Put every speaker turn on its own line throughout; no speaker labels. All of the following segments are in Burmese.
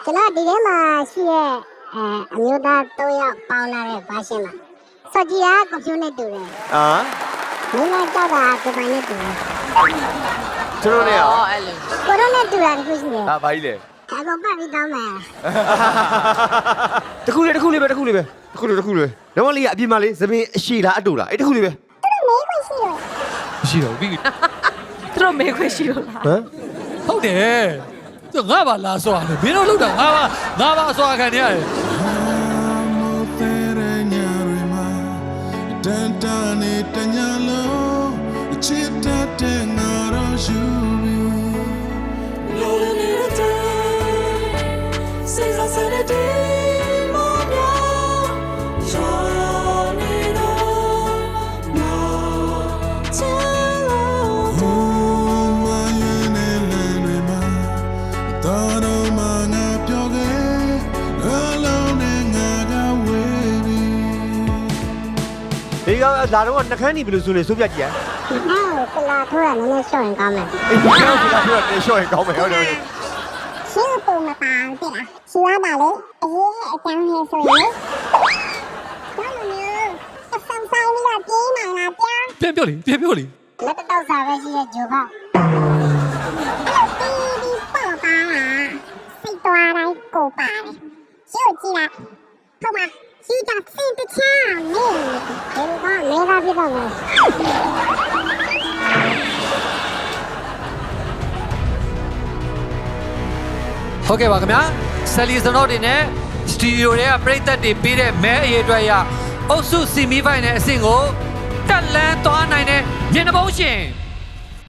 ကျွန်တော်ဒီထဲမှာရှိရဲ့အမျိုးသား3ယောက်ပေါင်းလာတဲ့ version မှာစော်ကြီးကကွန်ပျူတာနဲ့တူတယ်မင်းကကြောက်တာကိုပိုင်နဲ့တူတယ်
ကျွန်တော်နဲ့ရော
အဲ့လိုကိုရိုနဲ့တူတာတခုရှိတယ်
ဘာကြီးလဲ
ဒါကောင်ပတ်ပြီးတောင်းမယ်
တခုလေးပဲတခုလေးလုံးဝလေးအပြင်မှာလေးသမင်းအရှိလားအတူလားအဲ့တခုလေးပဲ
သူတို့မေးခွင့်ရှိတယ်
ရှိတော့ပြီ
သူတို့မေးခွင့်ရှိလို့လား
ဟမ်
ဟုတ်တယ်သူငါပါလာဆွာတယ်မင်းတို့လောက်တာငါပါဆွာခံနေရတယ်
တန်တန်နဲ့တညာလုံးချစ်တတ်တဲ့ငါတော့ယူပြီလိုနေတဲ့စေစားစတဲ့ဒီမောင်များချောနေတော့ငါချစ်လို့မယနေလေနေမှာတော်မငါပြောခဲ့အလုံးနဲ့ငါကဝေးပြီ
ဒီကလာတော့နှခမ်းနေဘယ်လိုဆိုလဲစိုးပြကြည့်ရ
ကလာထိုးရနည်းနည်းရှော့ရင်ကောင်းမယ်
အေးကလာထိုးရရှော့ရင်ကောင်းမယ်ဟုတ်တယ်
ရှင်းပုံမပါဘူးလားရှင်းရပါလေအရေးအကြောင်းဟဲဆိုရင်ဘာလို့လဲအဆန်ဆိုင်ကပြေးနိုင်လားဗျာ
ပြန်ပြောလေ
လက်တော့စားပဲရှိရဲ့ဂျိုကဒီပေါ်ပါလားစိတ်တော်တိုင်းကိုပါတယ်ရှင်းကြည့်လားဟုတ်ပါရှိတာစင်တချမ်းနေဒီကပြတော့မယ်
ဟုတ်ကဲ့ပါခင်ဗျာဆယ်လီစနော့တွေနဲ့စတူဒီယိုတွေကပရိသတ်တွေပေးတဲ့မဲအရေးအတွက်ရအုပ်စုစီမီဖိုင်နဲ့အဆင့်ကိုတက်လန်းသွားနိုင်တဲ့မျက်နှာပုံးရှင်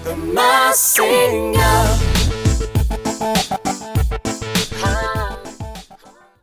The Masked Singer